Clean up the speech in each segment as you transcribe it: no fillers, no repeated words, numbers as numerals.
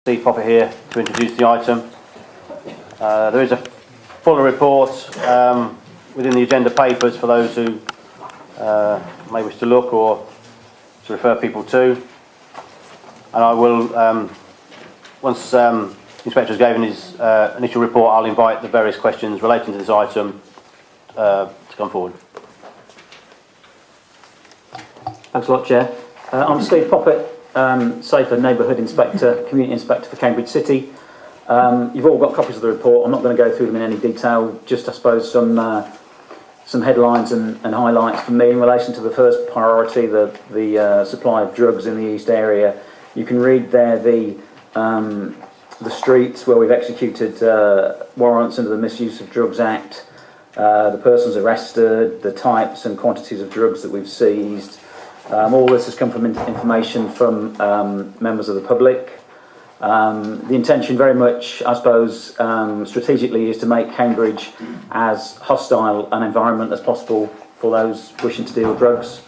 Steve Poppet here to introduce the item. There is a fuller report within the agenda papers for those who may wish to look or to refer people to. And I will, once the Inspector has given his initial report, I'll invite the various questions relating to this item to come forward. Thanks a lot, Chair. I'm Steve Poppet, Safer Neighbourhood Inspector, Community Inspector for Cambridge City. You've all got copies of the report. I'm not going to go through them in any detail, just I suppose some headlines and highlights from me in relation to the first priority, the supply of drugs in the East area. You can read there the streets where we've executed warrants under the Misuse of Drugs Act, the persons arrested, the types and quantities of drugs that we've seized. All this has come from information from members of the public. The intention very much, I suppose, strategically is to make Cambridge as hostile an environment as possible for those wishing to deal drugs.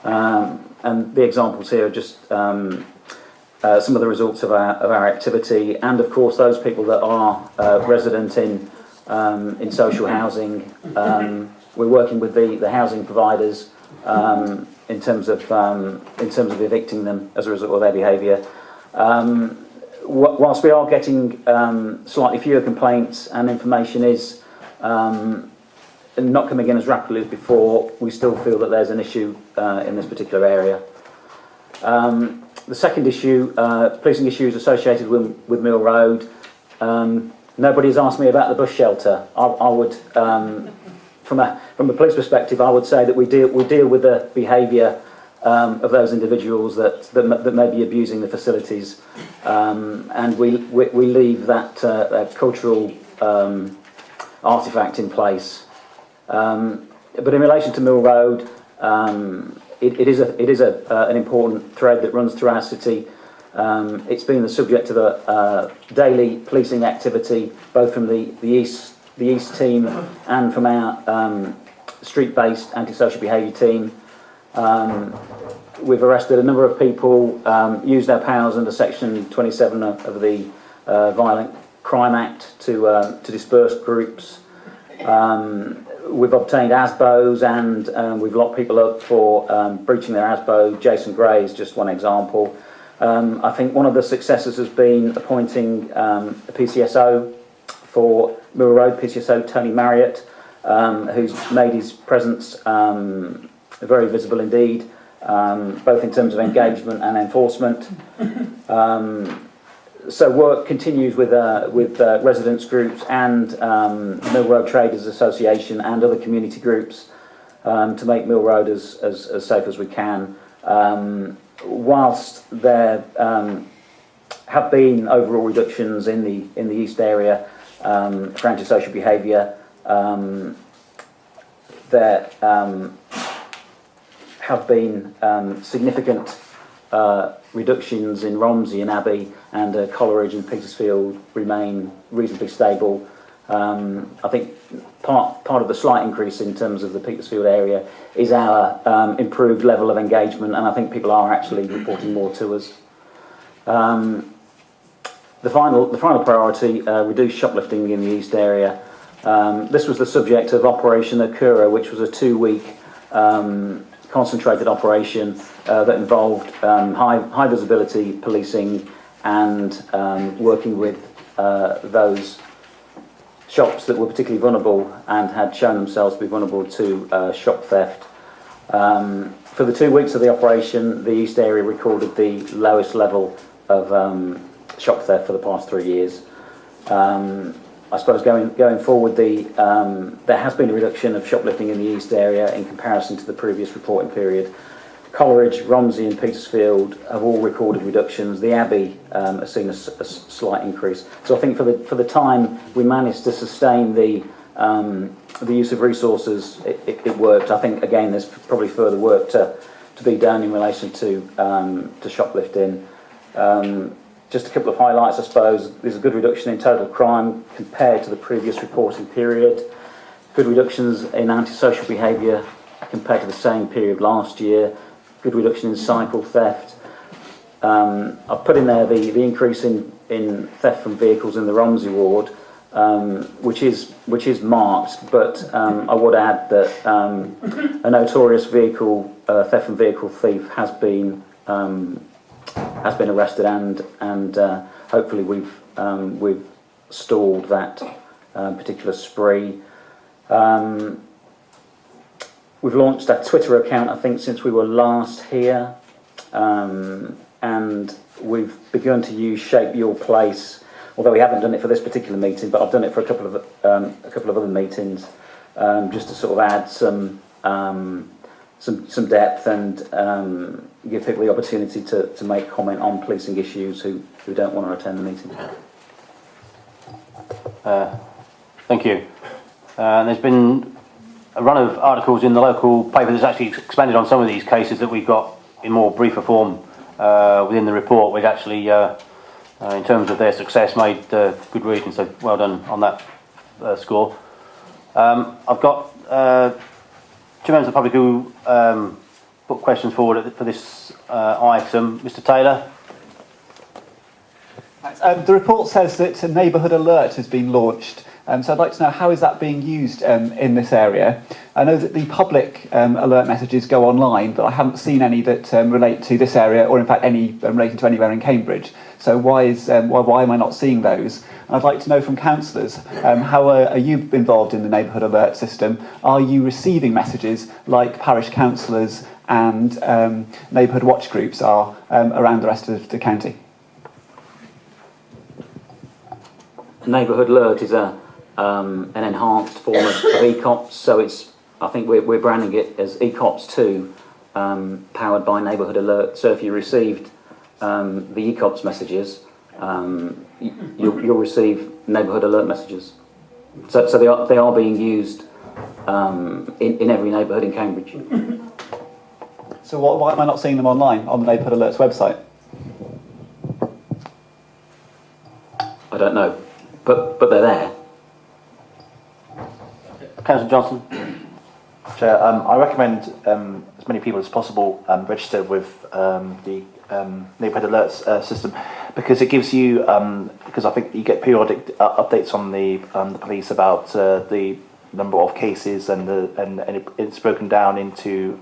And the examples here are just some of the results of our activity, and of course those people that are resident in social housing. We're working with the housing providers in terms of evicting them as a result of their behaviour. Whilst we are getting slightly fewer complaints and information is not coming in as rapidly as before, we still feel that there's an issue in this particular area. The second issue, policing issues associated with Mill Road. Nobody's asked me about the bus shelter. I would, from a police perspective, I would say that we deal with the behaviour of those individuals that may be abusing the facilities, and we leave that cultural artefact in place. But in relation to Mill Road, it is an important thread that runs through our city. It's been the subject of a daily policing activity, both from the East team and from our street-based antisocial behaviour team. We've arrested a number of people, used our powers under Section 27 of the Violent Crime Act to disperse groups. We've obtained ASBOs and we've locked people up for breaching their ASBO. Jason Gray is just one example. I think one of the successes has been appointing a PCSO for Mill Road, PCSO Tony Marriott, who's made his presence very visible indeed, both in terms of engagement and enforcement. So work continues with residents groups and Mill Road Traders Association and other community groups to make Mill Road as safe as we can. Whilst there have been overall reductions in the East area for antisocial behaviour, there have been significant reductions in Romsey and Abbey, and Coleridge and Petersfield remain reasonably stable. I think part of the slight increase in terms of the Petersfield area is our improved level of engagement, and I think people are actually reporting more to us. The final priority, reduced shoplifting in the East area. This was the subject of Operation Akura, which was a 2-week concentrated operation that involved high visibility policing and working with those shops that were particularly vulnerable and had shown themselves to be vulnerable to shop theft. For the 2 weeks of the operation, the East area recorded the lowest level of shop theft for the past 3 years. I suppose going forward, there has been a reduction of shoplifting in the East area in comparison to the previous reporting period. Coleridge, Romsey and Petersfield have all recorded reductions. The Abbey has seen a slight increase. So I think for the time we managed to sustain the use of resources, it worked. I think again there's probably further work to be done in relation to shoplifting. Just a couple of highlights, I suppose. There's a good reduction in total crime compared to the previous reporting period. Good reductions in antisocial behaviour compared to the same period last year. Good reduction in cycle theft. I've put in there the increase in in theft from vehicles in the Romsey ward, which is marked, but I would add that a notorious theft from vehicle thief has been arrested, and hopefully we've stalled that particular spree. We've launched a Twitter account, I think, since we were last here, and we've begun to use Shape Your Place, although we haven't done it for this particular meeting, but I've done it for a couple of other meetings, just to sort of add some depth and give people the opportunity to make comment on policing issues who don't want to attend the meeting. Thank you. There's been a run of articles in the local paper that's actually expanded on some of these cases that we've got in more briefer form within the report, which actually, in terms of their success, made good reading, so well done on that score. I've got two members of the public who put questions forward for this item. Mr. Taylor. The report says that a neighbourhood alert has been launched, so I'd like to know, how is that being used in this area? I know that the public alert messages go online, but I haven't seen any that relate to this area, or in fact any relating to anywhere in Cambridge. So why am I not seeing those? And I'd like to know from councillors, how are you involved in the neighbourhood alert system? Are you receiving messages like parish councillors and neighbourhood watch groups are around the rest of the county? Neighbourhood alert is an enhanced form of ECOPS, so I think we're branding it as ECOPS 2, powered by Neighbourhood Alert. So if you received the ECOPS messages, you'll receive Neighbourhood Alert messages. So they are being used in every neighbourhood in Cambridge. So why am I not seeing them online on the Neighbourhood Alert's website? I don't know, but they're there. Councillor Johnson. Chair, I recommend as many people as possible register with the neighbourhood alerts system, because it gives you because I think you get periodic updates on the police about the number of cases, and it's broken down into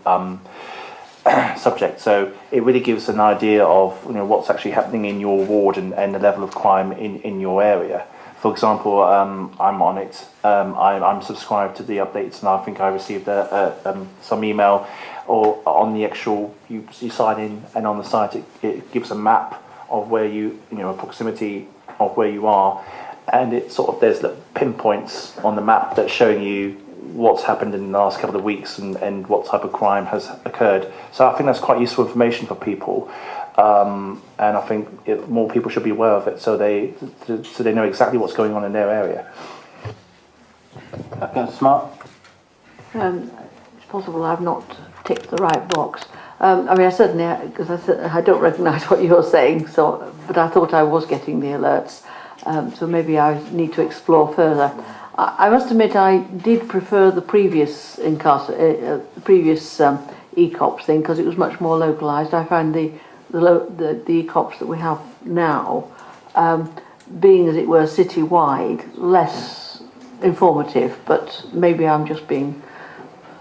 subjects. So it really gives an idea of what's actually happening in your ward and the level of crime in your area. For example, I'm on it. I'm subscribed to the updates, and I think I received some email, or on the actual you sign in, and on the site it gives a map of where a proximity of where you are, and it sort of there's pinpoints on the map that's showing you what's happened in the last couple of weeks and what type of crime has occurred. So I think that's quite useful information for people. And I think more people should be aware of it, so they know exactly what's going on in their area. Smart. It's possible I've not ticked the right box. I mean, I certainly, because I don't recognise what you're saying, but I thought I was getting the alerts, so maybe I need to explore further. I must admit, I did prefer the previous ECOPS thing, because it was much more localised. I found the ECOPS that we have now, being as it were citywide, less informative, but maybe I'm just being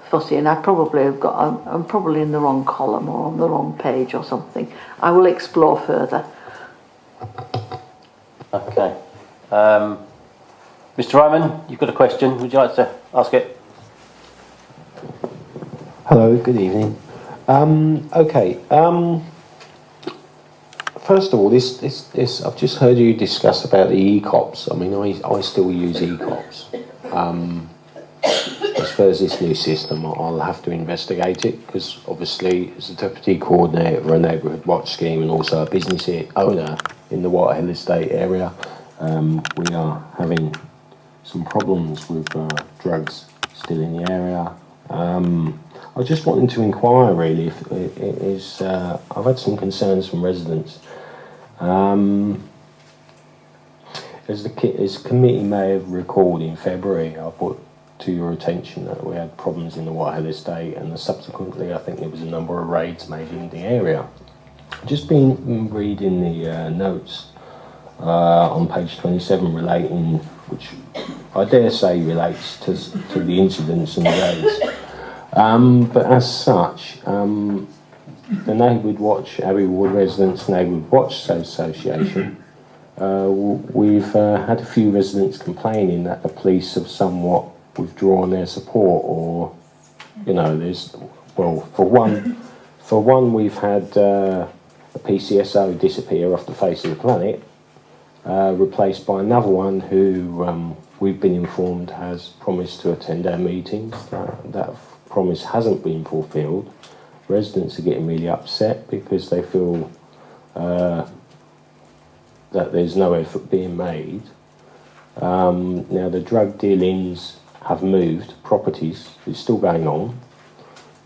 fussy, and I'm probably in the wrong column or on the wrong page or something. I will explore further. Okay. Mr. Ryman, you've got a question. Would you like to ask it? Hello, good evening. Okay. First of all, this I've just heard you discuss about the ECOPS. I mean, I still use ECOPS. As far as this new system, I'll have to investigate it, because obviously, as a deputy coordinator for a neighbourhood watch scheme and also a business owner in the Whitehill Estate area, we are having some problems with drugs still in the area. I was just wanting to inquire, really, if it is. I've had some concerns from residents. As the committee may have recalled in February, I brought to your attention that we had problems in the Whitehill Estate, and subsequently I think there was a number of raids made in the area. Just been reading the notes on page 27 relating, which I dare say relates to the incidents and the days. But as such, the Neighbourhood Watch, Abbey Ward Residents Neighbourhood Watch Association, we've had a few residents complaining that the police have somewhat withdrawn their support, or, you know, for one we've had a PCSO disappear off the face of the planet, replaced by another one who we've been informed has promised to attend our meetings. That promise hasn't been fulfilled. Residents are getting really upset because they feel that there's no effort being made. Now the drug dealings have moved, properties is still going on,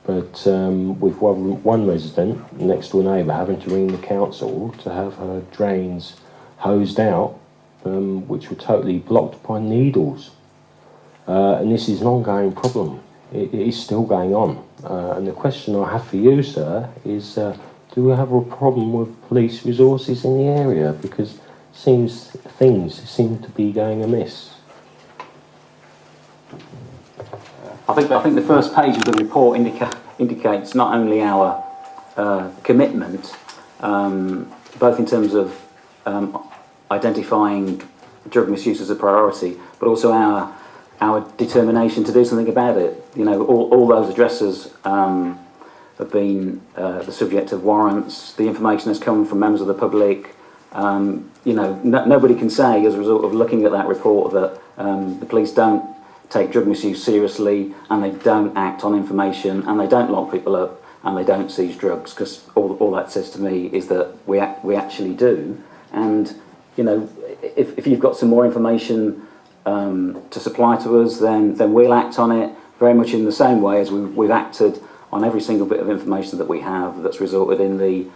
but with one resident, next door neighbour, having to ring the council to have her drains hosed out, which were totally blocked by needles. And this is an ongoing problem. It is still going on. And the question I have for you, sir, is do we have a problem with police resources in the area? Because things seem to be going amiss. I think the first page of the report indicates not only our commitment, both in terms of identifying drug misuse as a priority, but also our determination to do something about it. You know, all those addresses have been the subject of warrants. The information has come from members of the public. You know, nobody can say as a result of looking at that report that the police don't take drug misuse seriously, and they don't act on information, and they don't lock people up, and they don't seize drugs, because all that says to me is that we actually do. And, you know, if you've got some more information to supply to us, then we'll act on it very much in the same way as we've acted on every single bit of information that we have that's resulted in the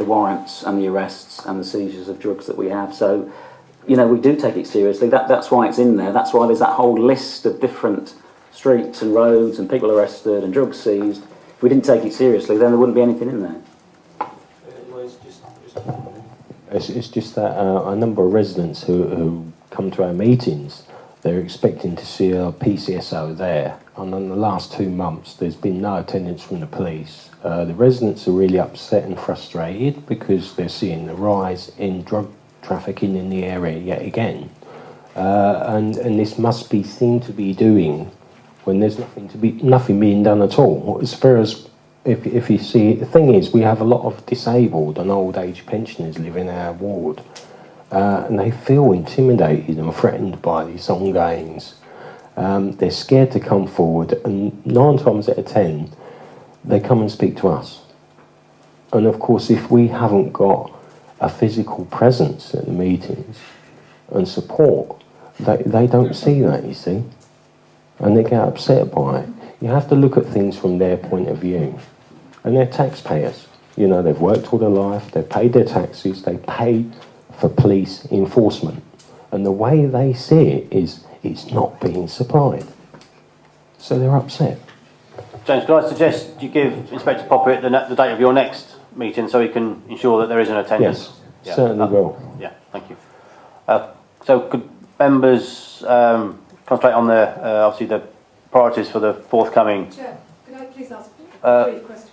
warrants and the arrests and the seizures of drugs that we have. So, you know, we do take it seriously. That's why it's in there. That's why there's that whole list of different streets and roads and people arrested and drugs seized. If we didn't take it seriously, then there wouldn't be anything in there. It's just that a number of residents who come to our meetings, they're expecting to see a PCSO there. And in the last 2 months, there's been no attendance from the police. The residents are really upset and frustrated because they're seeing the rise in drug trafficking in the area yet again. And this must be seen to be doing when there's nothing being done at all. As far as if you see, the thing is, we have a lot of disabled and old age pensioners live in our ward, and they feel intimidated and threatened by these ongoings. They're scared to come forward, and 9 times out of 10, they come and speak to us. And of course, if we haven't got a physical presence at the meetings and support, they don't see that, you see, and they get upset by it. You have to look at things from their point of view, and they're taxpayers. You know, they've worked all their life, they've paid their taxes, they pay for police enforcement, and the way they see it is it's not being supplied, so they're upset. James, could I suggest you give Inspector Poppet the date of your next meeting so he can ensure that there is an attendance? Yes, certainly will. Yeah, thank you. So could members concentrate on obviously the priorities for the forthcoming... Chair, could I please ask a brief question?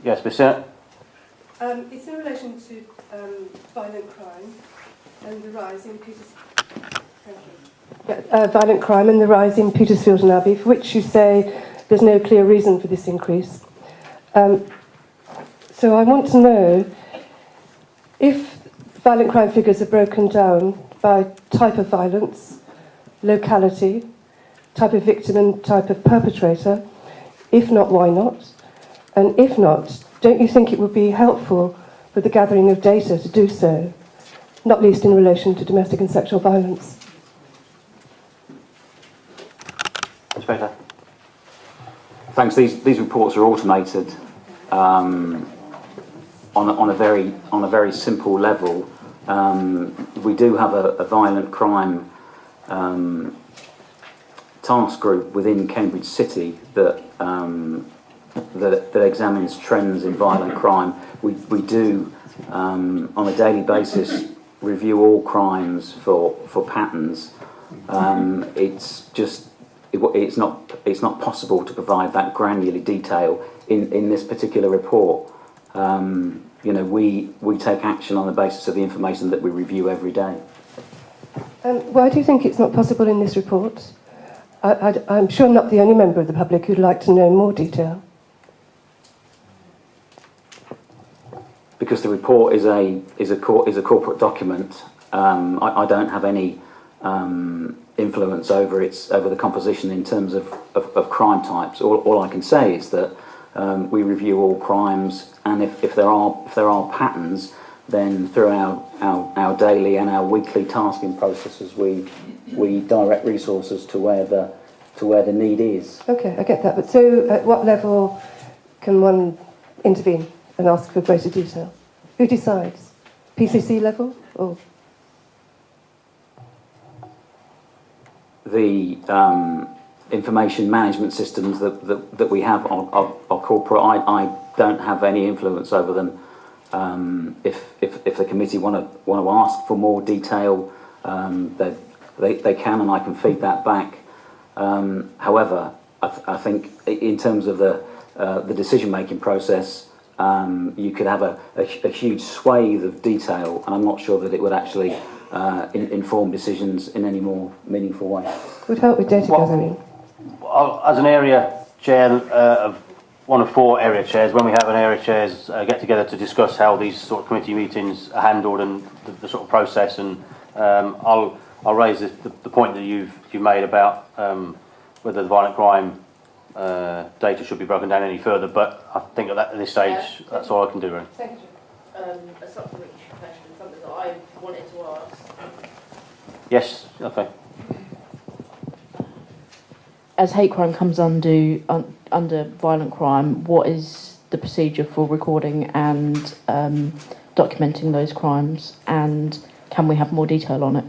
Yes, Ms. Sinnott? It's in relation to violent crime and the rise in violent crime and the rise in Petersfield and Abbey, for which you say there's no clear reason for this increase. So I want to know if violent crime figures are broken down by type of violence, locality, type of victim and type of perpetrator. If not, why not? And if not, don't you think it would be helpful for the gathering of data to do so, not least in relation to domestic and sexual violence? Inspector? Thanks. These reports are automated on a very simple level. We do have a violent crime task group within Cambridge City that examines trends in violent crime. We do on a daily basis review all crimes for patterns, it's not possible to provide that granular detail in this particular report. We take action on the basis of the information that we review every day. Why do you think it's not possible in this report? I'm sure I'm not the only member of the public who'd like to know more detail. Because the report is a corporate document, I don't have any influence over the composition in terms of crime types. All I can say is that we review all crimes, and if there are patterns, then through our daily and our weekly tasking processes, we direct resources to where the need is. Okay, I get that. But so, at what level can one intervene and ask for greater detail? Who decides? PCC level or? The information management systems that we have are corporate. I don't have any influence over them. If the committee want to ask for more detail, they can, and I can feed that back. However, I think in terms of the decision-making process, you could have a huge swathe of detail, and I'm not sure that it would actually inform decisions in any more meaningful way. Would help with data gathering. As an area chair of one of 4 area chairs, when we have an area chairs get together to discuss how these sort of committee meetings are handled and the sort of process, and I'll raise the point that you've made about whether the violent crime data should be broken down any further. But I think at this stage, that's all I can do. Really. A supplementary question, something that I wanted to ask. Yes. Okay. As hate crime comes under violent crime, what is the procedure for recording and documenting those crimes, and can we have more detail on it?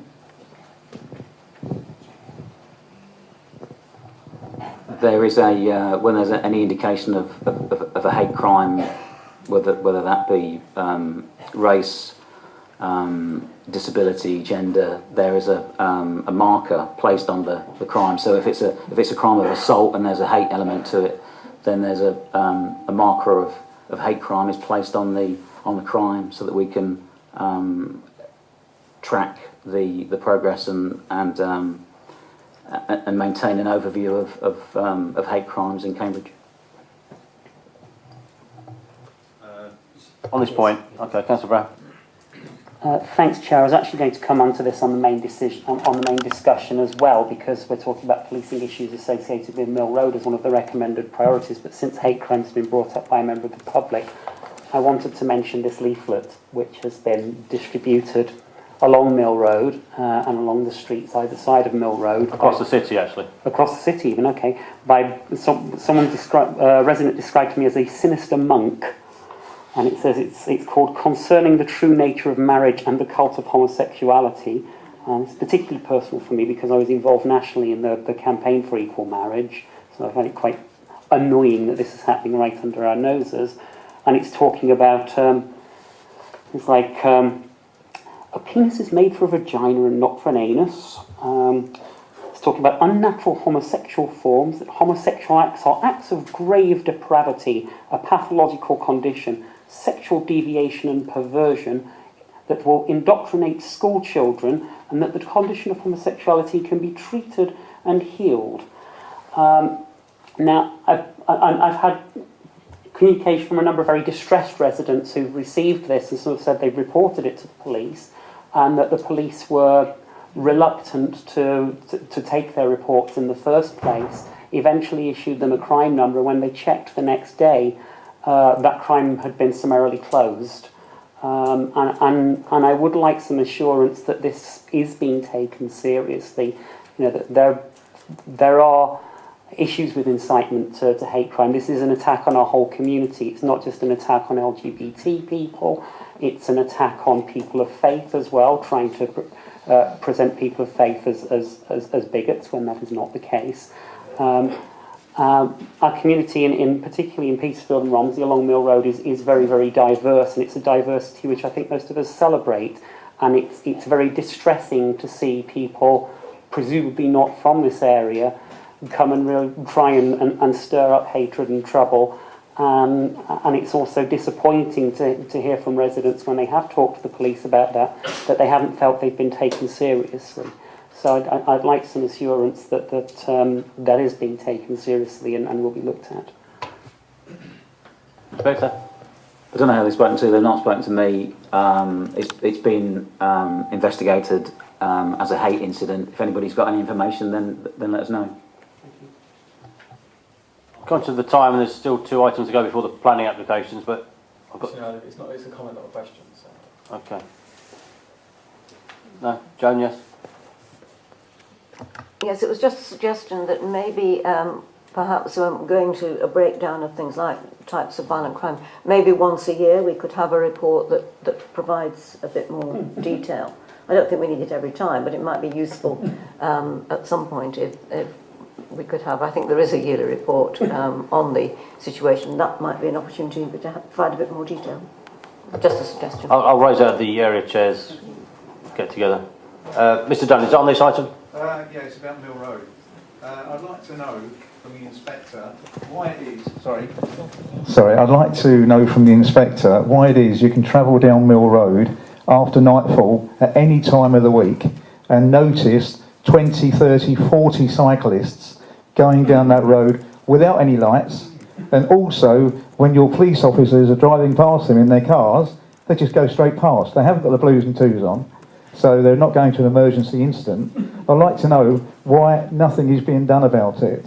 There is when there's any indication of a hate crime, whether that be race, disability, gender, there is a marker placed on the crime. So if it's a crime of assault and there's a hate element to it, then there's a marker of hate crime is placed on the crime, so that we can track the progress and maintain an overview of hate crimes in Cambridge. On this point, okay, Councillor Brown. Thanks, Chair. I was actually going to come on to this on the main discussion as well, because we're talking about policing issues associated with Mill Road as one of the recommended priorities. But since hate crime has been brought up by a member of the public, I wanted to mention this leaflet, which has been distributed along Mill Road and along the streets either side of Mill Road. Across the city, actually. Across the city, even, okay. By someone resident described to me as a sinister monk. And it says it's called Concerning the True Nature of Marriage and the Cult of Homosexuality. And it's particularly personal for me because I was involved nationally in the campaign for equal marriage. So I find it quite annoying that this is happening right under our noses. And it's talking about, it's like, a penis is made for a vagina and not for an anus. It's talking about unnatural homosexual forms, that homosexual acts are acts of grave depravity, a pathological condition, sexual deviation and perversion that will indoctrinate school children, and that the condition of homosexuality can be treated and healed. Now, I've had communication from a number of very distressed residents who've received this and sort of said they've reported it to the police, and that the police were reluctant to take their reports in the first place, eventually issued them a crime number. When they checked the next day, that crime had been summarily closed. And I would like some assurance that this is being taken seriously. You know, that there are issues with incitement to hate crime. This is an attack on our whole community. It's not just an attack on LGBT people. It's an attack on people of faith as well, trying to present people of faith as bigots when that is not the case. Our community, particularly in Petersfield and Romsey along Mill Road, is very, very diverse, and it's a diversity which I think most of us celebrate. And it's very distressing to see people, presumably not from this area, come and really try and stir up hatred and trouble. And it's also disappointing to hear from residents when they have talked to the police about that they haven't felt they've been taken seriously. So I'd like some assurance that that is being taken seriously and will be looked at. Inspector? I don't know how they've spoken to. They've not spoken to me. It's been investigated as a hate incident. If anybody's got any information, then let us know. Conscious of the time, and there's still 2 items to go before the planning applications, but I've got... No, it's not. It's a comment, not a question. So. Okay. No? Joan, yes? Yes, it was just a suggestion that maybe perhaps going to a breakdown of things like types of violent crime, maybe once a year we could have a report that provides a bit more detail. I don't think we need it every time, but it might be useful at some point if we could have. I think there is a yearly report on the situation. That might be an opportunity to provide a bit more detail. Just a suggestion. I'll raise out the area chairs, get together. Mr Dunn, is that on this item? Yeah, it's about Mill Road. I'd like to know from the inspector why it is... Sorry, I'd like to know from the inspector why it is you can travel down Mill Road after nightfall at any time of the week and notice 20, 30, 40 cyclists going down that road without any lights, and also when your police officers are driving past them in their cars, they just go straight past. They haven't got the blues and twos on, so they're not going to an emergency incident. I'd like to know why nothing is being done about it.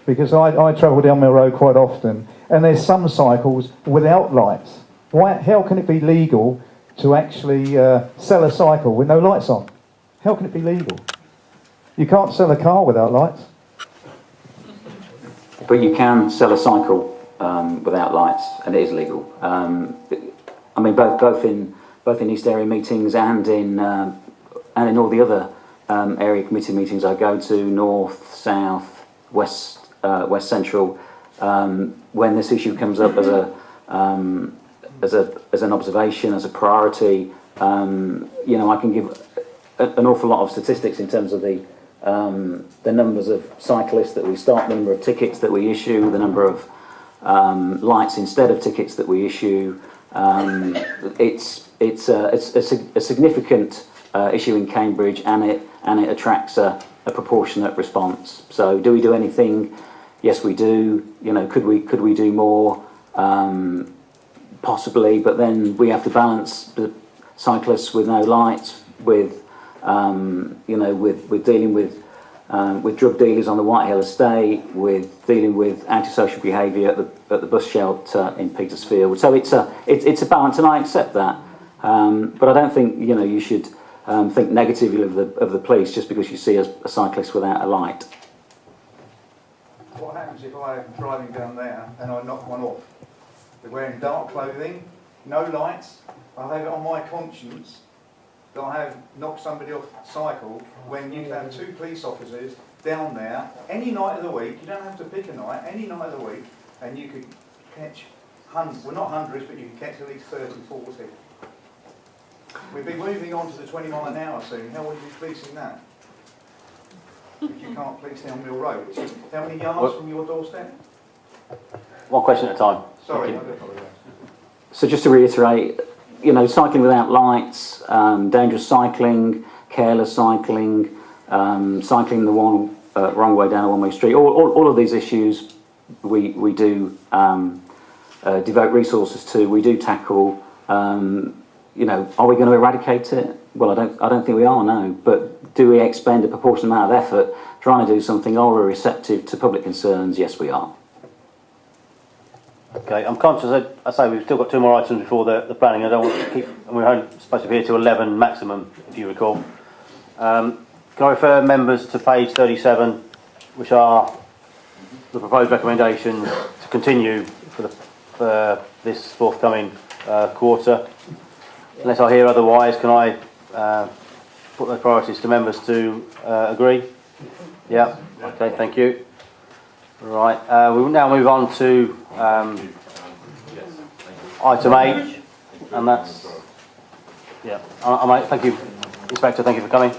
Because I travel down Mill Road quite often, and there's some cycles without lights. How can it be legal to actually sell a cycle with no lights on? How can it be legal? You can't sell a car without lights. But you can sell a cycle without lights, and it is legal. I mean, both in East Area meetings and in all the other area committee meetings I go to, North, South, West Central, when this issue comes up as an observation, as a priority, I can give an awful lot of statistics in terms of the numbers of cyclists that we stop, the number of tickets that we issue, the number of lights instead of tickets that we issue. It's a significant issue in Cambridge, and it attracts a proportionate response. So, do we do anything? Yes, we do. Could we do more? Possibly, but then we have to balance the cyclists with no lights with dealing with drug dealers on the Whitehill estate, with dealing with antisocial behaviour at the bus shelter in Petersfield. So it's a balance, and I accept that. But I don't think you should think negatively of the police just because you see a cyclist without a light. What happens if I'm driving down there and I knock one off? They're wearing dark clothing, no lights. I have it on my conscience that I have knocked somebody off cycle when you have 2 police officers down there any night of the week. You don't have to pick a night, any night of the week, and you could catch hundreds, well not hundreds, but you can catch at least 30, 40. We've been moving on to the 20 mile an hour soon. How will you be policing that? If you can't police down Mill Road, which is how many yards from your doorstep? One question at a time. Sorry, I do apologise. So just to reiterate, cycling without lights, dangerous cycling, careless cycling, cycling the wrong way down a one-way street, all of these issues we do devote resources to, we do tackle. Are we going to eradicate it? Well, I don't think we are, no. But do we expend a proportionate amount of effort trying to do something? Are we receptive to public concerns? Yes, we are. Okay, I'm conscious that, I say, we've still got 2 more items before the planning. I don't want to keep, and we're only supposed to be here to 11 maximum, if you recall. Can I refer members to page 37, which are the proposed recommendations to continue for this forthcoming quarter? Unless I hear otherwise, can I put those priorities to members to agree? Yeah, okay, thank you. Right, we will now move on to item 8, and that's, yeah, thank you, Inspector, thank you for coming.